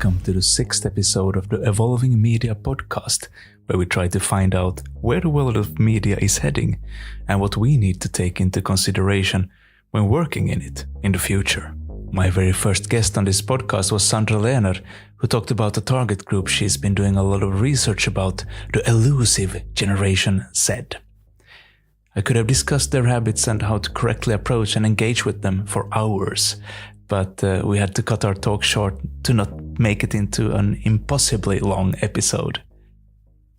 welcome to the 6th episode of the Evolving Media podcast, where we try to find out where the world of media is heading and what we need to take into consideration when working in it in the future. My very first guest on this podcast was Sandra Lehner, who talked about the target group she's been doing a lot of research about, the elusive Generation Z. I could have discussed their habits and how to correctly approach and engage with them for hours, but we had to cut our talk short to not make it into an impossibly long episode.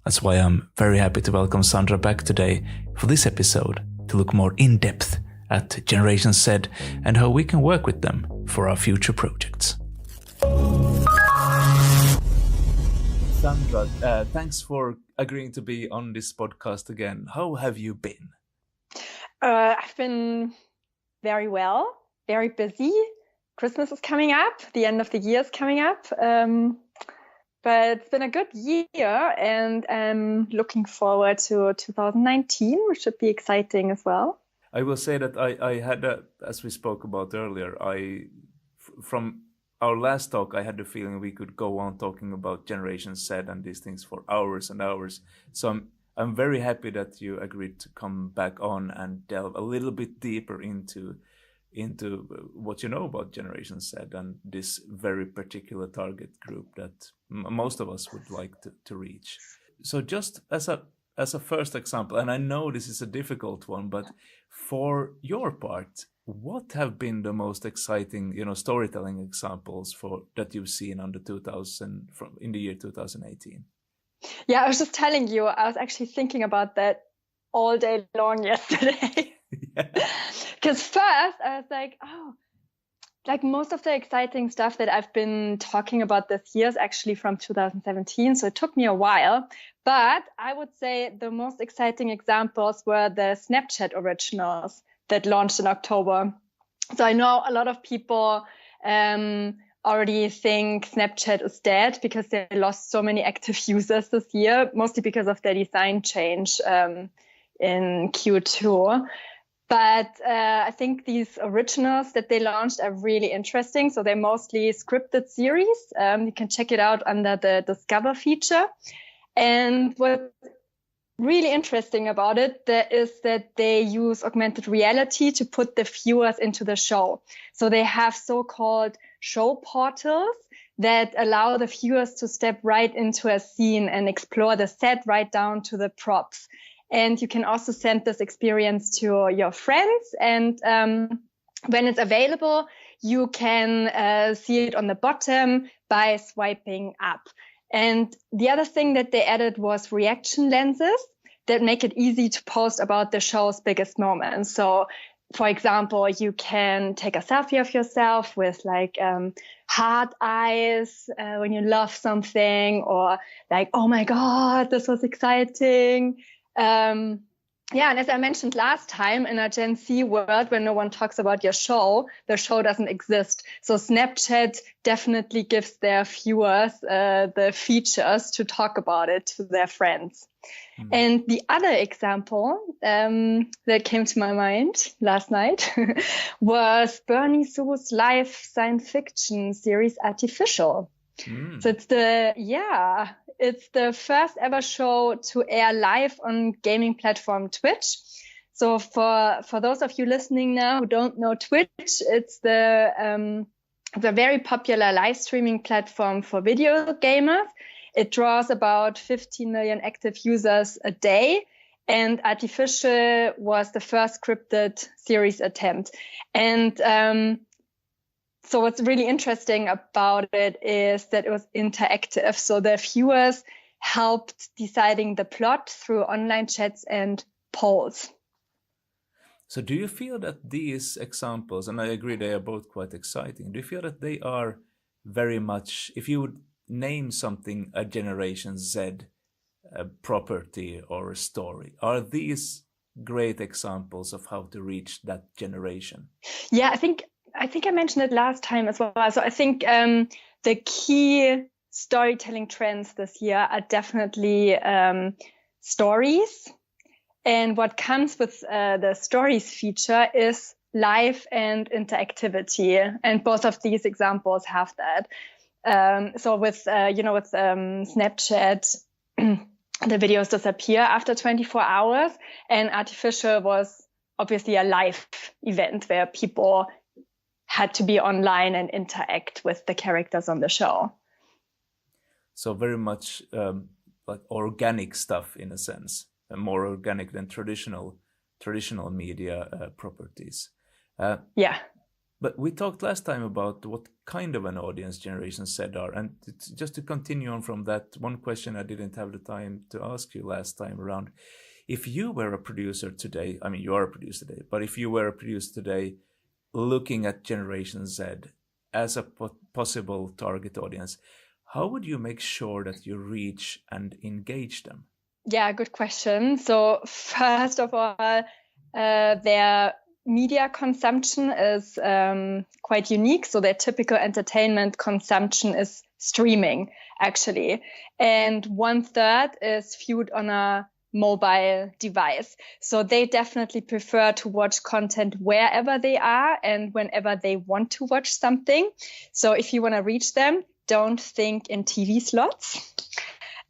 That's why I'm very happy to welcome Sandra back today for this episode to look more in depth at Generation Z and how we can work with them for our future projects. Sandra, thanks for agreeing to be on this podcast again. How have you been? I've been very well, very busy. Christmas is coming up, the end of the year is coming up. But it's been a good year and I'm looking forward to 2019, which should be exciting as well. I will say that I had, as we spoke about earlier, from our last talk, I had the feeling we could go on talking about Generation Z and these things for hours and hours. So I'm very happy that you agreed to come back on and delve a little bit deeper into what you know about Generation Z and this very particular target group that most of us would like to reach. So just as a first example, and I know this is a difficult one, but for your part, what have been the most exciting, storytelling examples that you've seen in the year 2018? Yeah, I was just telling you, I was actually thinking about that all day long yesterday. Because first I was like most of the exciting stuff that I've been talking about this year is actually from 2017. So it took me a while, but I would say the most exciting examples were the Snapchat originals that launched in October. So I know a lot of people already think Snapchat is dead because they lost so many active users this year, mostly because of their design change in Q2. But I think these originals that they launched are really interesting. So they're mostly scripted series. You can check it out under the Discover feature. And what's really interesting about it is that they use augmented reality to put the viewers into the show. So they have so-called show portals that allow the viewers to step right into a scene and explore the set right down to the props. And you can also send this experience to your friends. And when it's available, you can see it on the bottom by swiping up. And the other thing that they added was reaction lenses that make it easy to post about the show's biggest moments. So, for example, you can take a selfie of yourself with heart eyes when you love something, or oh my God, this was exciting. And as I mentioned last time, in a Gen Z world, when no one talks about your show, the show doesn't exist. So Snapchat definitely gives their viewers the features to talk about it to their friends. Mm. And the other example that came to my mind last night was Bernie Su's live science fiction series Artificial. Mm. So it's the first ever show to air live on gaming platform Twitch. So for those of you listening now who don't know Twitch, it's the very popular live streaming platform for video gamers. It draws about 15 million active users a day. And Artificial was the first scripted series attempt. And so what's really interesting about it is that it was interactive. So the viewers helped deciding the plot through online chats and polls. So do you feel that these examples, and I agree they are both quite exciting, do you feel that they are very much, if you would name something a Generation Z property or a story, are these great examples of how to reach that generation? Yeah, I think I mentioned it last time as well. So I think the key storytelling trends this year are definitely stories. And what comes with the stories feature is live and interactivity. And both of these examples have that. So with Snapchat, the videos disappear after 24 hours, and artificial was obviously a live event where people had to be online and interact with the characters on the show. So very much like organic stuff in a sense, more organic than traditional media properties. Yeah. But we talked last time about what kind of an audience Generation Z are. And just to continue on from that, one question I didn't have the time to ask you last time around. If you were a producer today, I mean, you are a producer today, but if you were a producer today looking at Generation Z as a possible target audience, how would you make sure that you reach and engage them? Yeah, good question. So first of all, their media consumption is quite unique. So their typical entertainment consumption is streaming, actually. And 1/3 is viewed on a mobile device. So they definitely prefer to watch content wherever they are and whenever they want to watch something. So if you want to reach them, don't think in TV slots.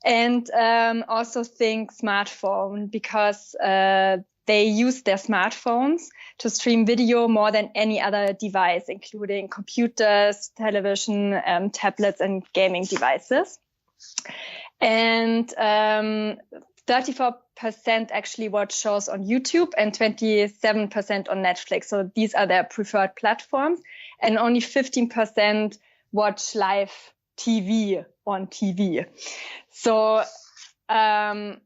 And also think smartphone, because they use their smartphones to stream video more than any other device, including computers, television, tablets, and gaming devices. And 34% actually watch shows on YouTube and 27% on Netflix. So these are their preferred platforms. And only 15% watch live TV on TV. So, and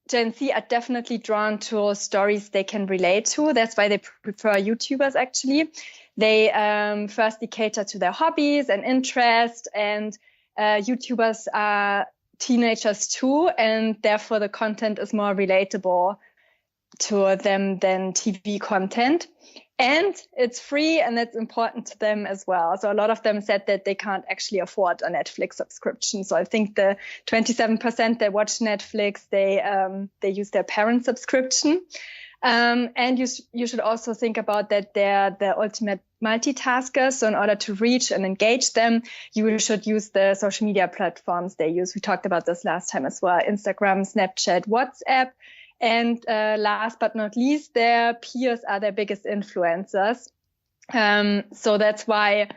Gen Z are definitely drawn to stories they can relate to. That's why they prefer YouTubers, actually. They firstly cater to their hobbies and interests, and YouTubers are teenagers too, and therefore the content is more relatable to them than TV content. And it's free, and that's important to them as well. So a lot of them said that they can't actually afford a Netflix subscription. So I think the 27% that watch Netflix, they use their parent subscription. And you should also think about that they're the ultimate multitaskers. So in order to reach and engage them, you should use the social media platforms they use. We talked about this last time as well: Instagram, Snapchat, WhatsApp. And last but not least, their peers are their biggest influencers. So that's why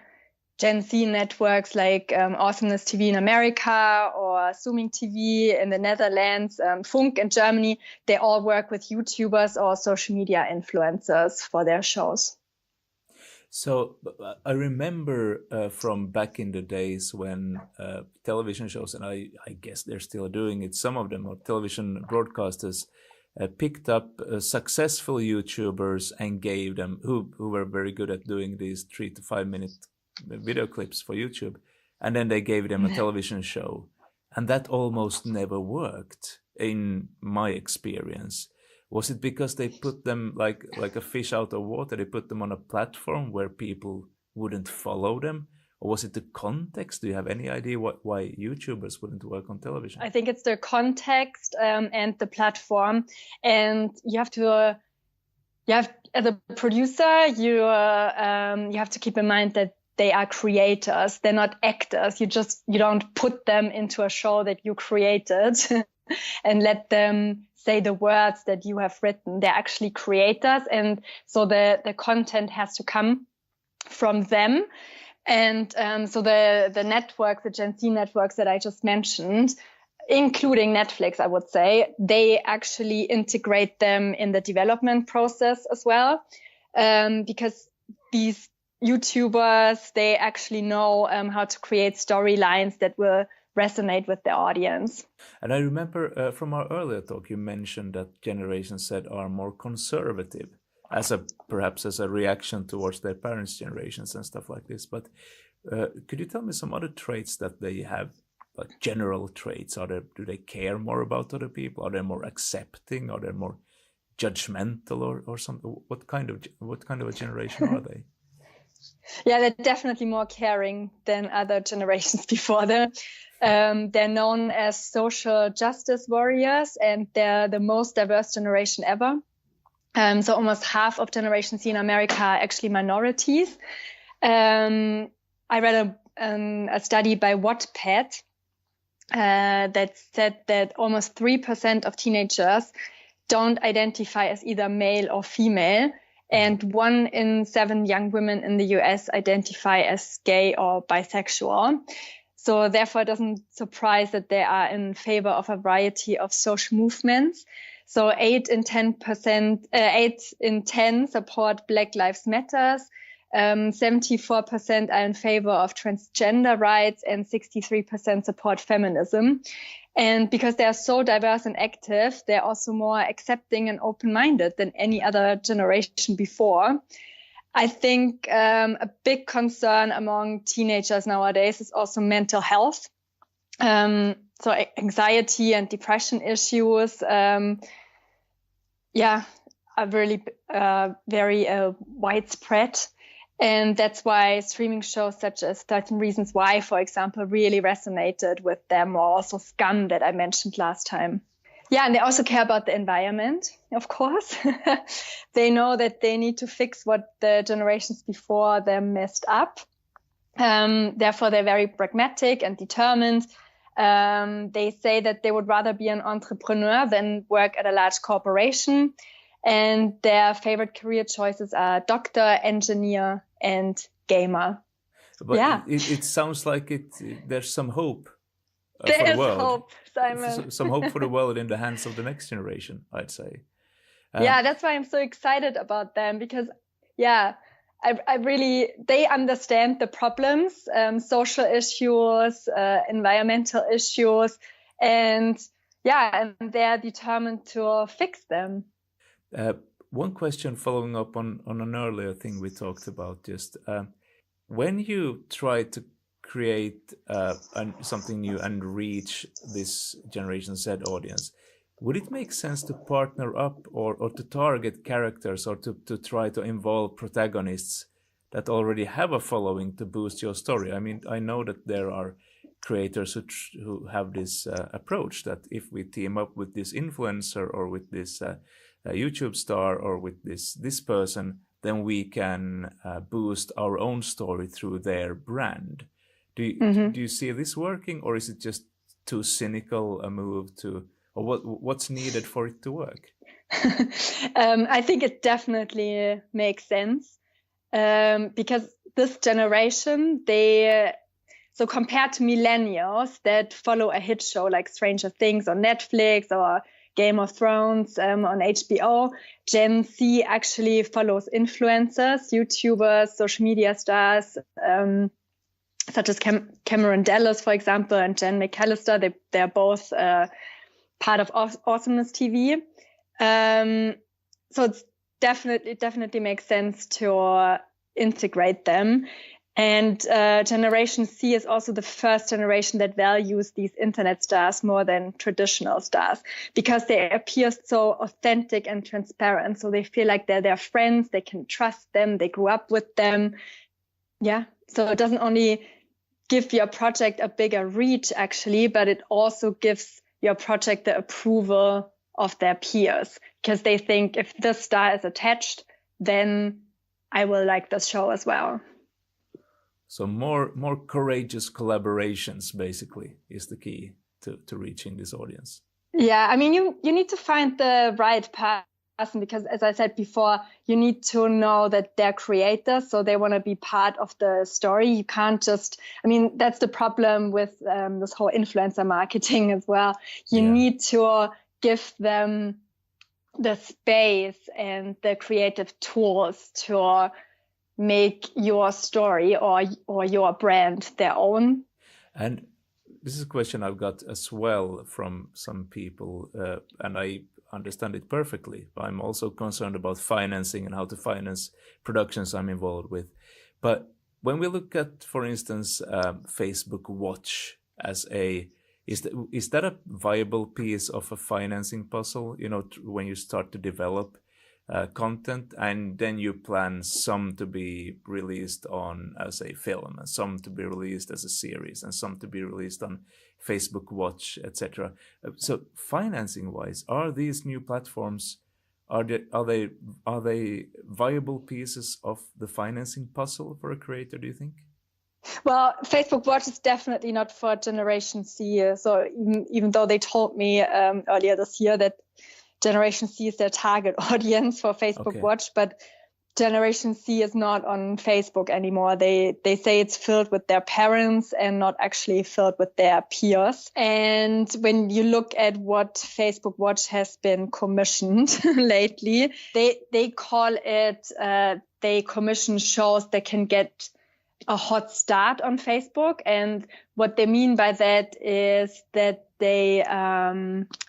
Gen Z networks like Awesomeness TV in America or Zooming TV in the Netherlands, Funk in Germany, they all work with YouTubers or social media influencers for their shows. So I remember from back in the days when television shows, and I guess they're still doing it, some of them, or television broadcasters, picked up successful YouTubers and gave them, who were very good at doing these 3 to 5 minute video clips for YouTube, and then they gave them a television show, and that almost never worked in my experience. Was it because they put them like a fish out of water? They put them on a platform where people wouldn't follow them? Or was it the context? Do you have any idea why YouTubers wouldn't work on television? I think it's the context and the platform. And as a producer, you have to keep in mind that they are creators. They're not actors. You don't put them into a show that you created and let them say the words that you have written. They're actually creators. And so the content has to come from them. And so the networks, the Gen Z networks that I just mentioned, including Netflix, I would say, they actually integrate them in the development process as well. Because these YouTubers, they actually know how to create storylines that will resonate with the audience. And I remember from our earlier talk, you mentioned that Generation Z are more conservative, perhaps as a reaction towards their parents' generations and stuff like this. But could you tell me some other traits that they have, like general traits? Do they care more about other people? Are they more accepting? Are they more judgmental or something? What kind of a generation are they? Yeah, they're definitely more caring than other generations before them. They're known as social justice warriors, and they're the most diverse generation ever. So almost half of Generation Z in America are actually minorities. I read a study by Wattpad that said that almost 3% of teenagers don't identify as either male or female, and 1 in 7 young women in the US identify as gay or bisexual. So therefore, it doesn't surprise that they are in favor of a variety of social movements. So 8 in 10 support Black Lives Matters. 74% are in favor of transgender rights, and 63% support feminism. And because they are so diverse and active, they're also more accepting and open-minded than any other generation before. I think a big concern among teenagers nowadays is also mental health. So anxiety and depression issues, are really very widespread. And that's why streaming shows such as 13 Reasons Why, for example, really resonated with them, or also Scum that I mentioned last time. Yeah, and they also care about the environment, of course. They know that they need to fix what the generations before them messed up. Therefore, they're very pragmatic and determined. They say that they would rather be an entrepreneur than work at a large corporation. And their favorite career choices are doctor, engineer, and gamer. But it sounds like there's some hope for the world. There's hope, Simon. Some hope for the world in the hands of the next generation, I'd say. That's why I'm so excited about them, because, I really, they understand the problems, social issues, environmental issues, and they're determined to fix them. One question following up on an earlier thing we talked about, just when you try to create something new and reach this Generation Z audience, would it make sense to partner up or to target characters, or to try to involve protagonists that already have a following to boost your story? I mean, I know that there are creators who have this approach that if we team up with this influencer or with this YouTube star or with this person, then we can boost our own story through their brand. Do you see this working, or is it just too cynical a move or what's needed for it to work? I think it definitely makes sense, because this generation, so compared to millennials that follow a hit show like Stranger Things on Netflix or Game of Thrones on HBO, Gen Z actually follows influencers, YouTubers, social media stars, such as Cameron Dallas, for example, and Jen McAllister. They're both part of Awesomeness TV. So it's definitely makes sense to integrate them. And Generation C is also the first generation that values these internet stars more than traditional stars, because they appear so authentic and transparent. So they feel like they're their friends, they can trust them, they grew up with them. Yeah, so it doesn't only give your project a bigger reach, actually, but it also gives your project the approval of their peers, because they think if this star is attached, then I will like this show as well. So more courageous collaborations, basically, is the key to reaching this audience. Yeah, I mean, you need to find the right person, because, as I said before, you need to know that they're creators, so they want to be part of the story. You can't just, that's the problem with this whole influencer marketing as well. You need to give them the space and the creative tools to make your story or your brand their own. And this is a question I've got as well from some people, and I understand it perfectly. I'm also concerned about financing and how to finance productions I'm involved with. But when we look at, for instance, Facebook Watch as is that a viable piece of a financing puzzle? When you start to develop content, and then you plan some to be released as a film, and some to be released as a series, and some to be released on Facebook Watch, etc. So financing wise, are these new platforms, are they viable pieces of the financing puzzle for a creator, do you think? Well, Facebook Watch is definitely not for Generation C. So even though they told me earlier this year that Generation C is their target audience for Facebook Watch, but Generation C is not on Facebook anymore. They say it's filled with their parents and not actually filled with their peers. And when you look at what Facebook Watch has been commissioned lately, they call it, they commission shows that can get a hot start on Facebook. And what they mean by that is that they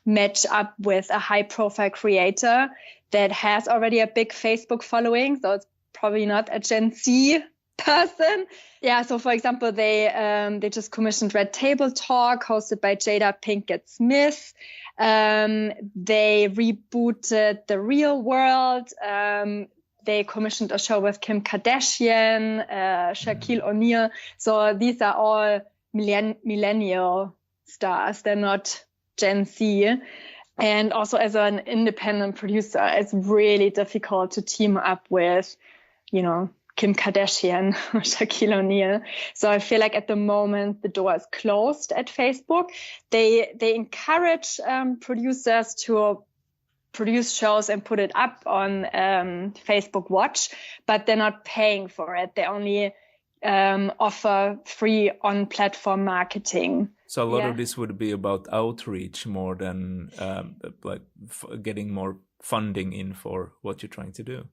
match up with a high profile creator that has already a big Facebook following. So it's probably not a Gen Z person. Yeah. So for example, they just commissioned Red Table Talk hosted by Jada Pinkett Smith. They rebooted The Real World. They commissioned a show with Kim Kardashian, Shaquille O'Neal. So these are all millennial stars. They're not Gen Z. And also as an independent producer, it's really difficult to team up with, Kim Kardashian or Shaquille O'Neal. So I feel like at the moment the door is closed at Facebook. They encourage producers to produce shows and put it up on Facebook Watch, but they're not paying for it. They only offer free on-platform marketing. So a lot of this would be about outreach more than getting more funding in for what you're trying to do.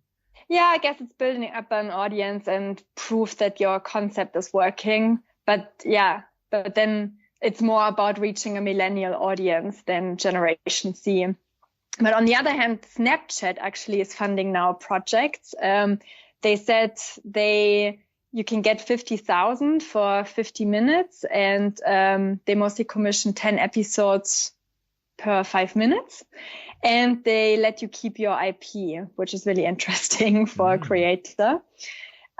Yeah, I guess it's building up an audience and proof that your concept is working. But then it's more about reaching a millennial audience than Generation C. But on the other hand, Snapchat actually is funding now projects. They said you can get 50,000 for 50 minutes, and they mostly commission 10 episodes per 5 minutes. And they let you keep your IP, which is really interesting for a creator.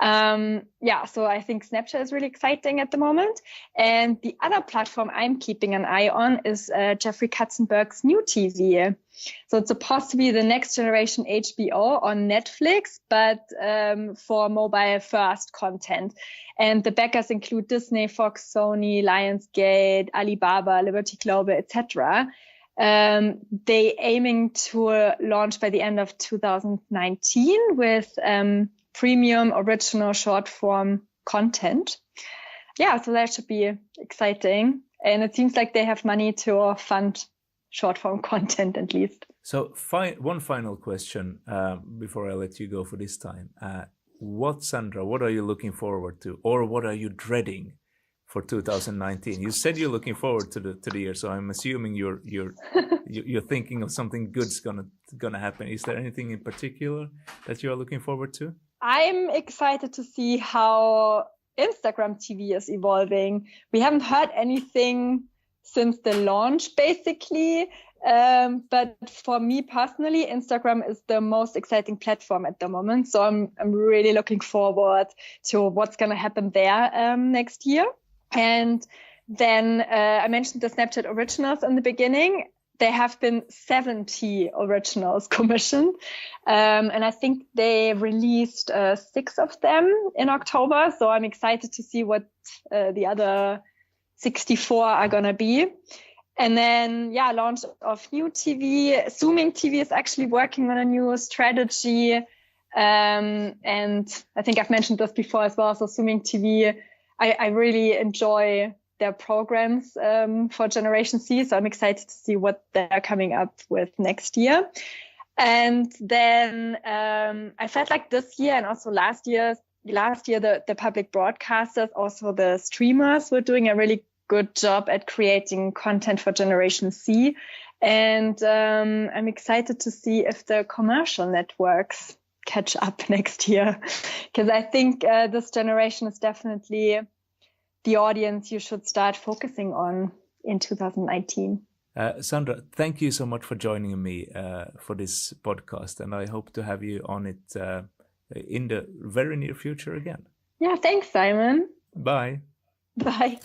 So I think Snapchat is really exciting at the moment. And the other platform I'm keeping an eye on is Jeffrey Katzenberg's New TV. So it's supposed to be the next generation HBO on Netflix, but for mobile first content. And the backers include Disney, Fox, Sony, Lionsgate, Alibaba, Liberty Global, etc. They aiming to launch by the end of 2019 with premium original short form content. Yeah, so that should be exciting. And it seems like they have money to fund short form content at least. So one final question before I let you go for this time. Sandra, what are you looking forward to, or what are you dreading for 2019? You said you're looking forward to the year, so I'm assuming you're thinking of something good's gonna happen. Is there anything in particular that you are looking forward to? I'm excited to see how Instagram TV is evolving. We haven't heard anything since the launch, basically. But for me personally, Instagram is the most exciting platform at the moment. So I'm really looking forward to what's going to happen there next year. And then I mentioned the Snapchat originals in the beginning. There have been 70 originals commissioned. And I think they released 6 of them in October. So I'm excited to see what the other 64 are going to be. And then, launch of New TV. Zooming TV is actually working on a new strategy. And I think I've mentioned this before as well. So Zooming TV, I really enjoy their programs for Generation C. So I'm excited to see what they're coming up with next year. And then I felt like this year and also last year, the public broadcasters, also the streamers, were doing a really good job at creating content for Generation C. And I'm excited to see if the commercial networks catch up next year, because I think this generation is definitely the audience you should start focusing on in 2019. Sandra, thank you so much for joining me for this podcast, and I hope to have you on it in the very near future again. Yeah, thanks, Simon. Bye. Bye.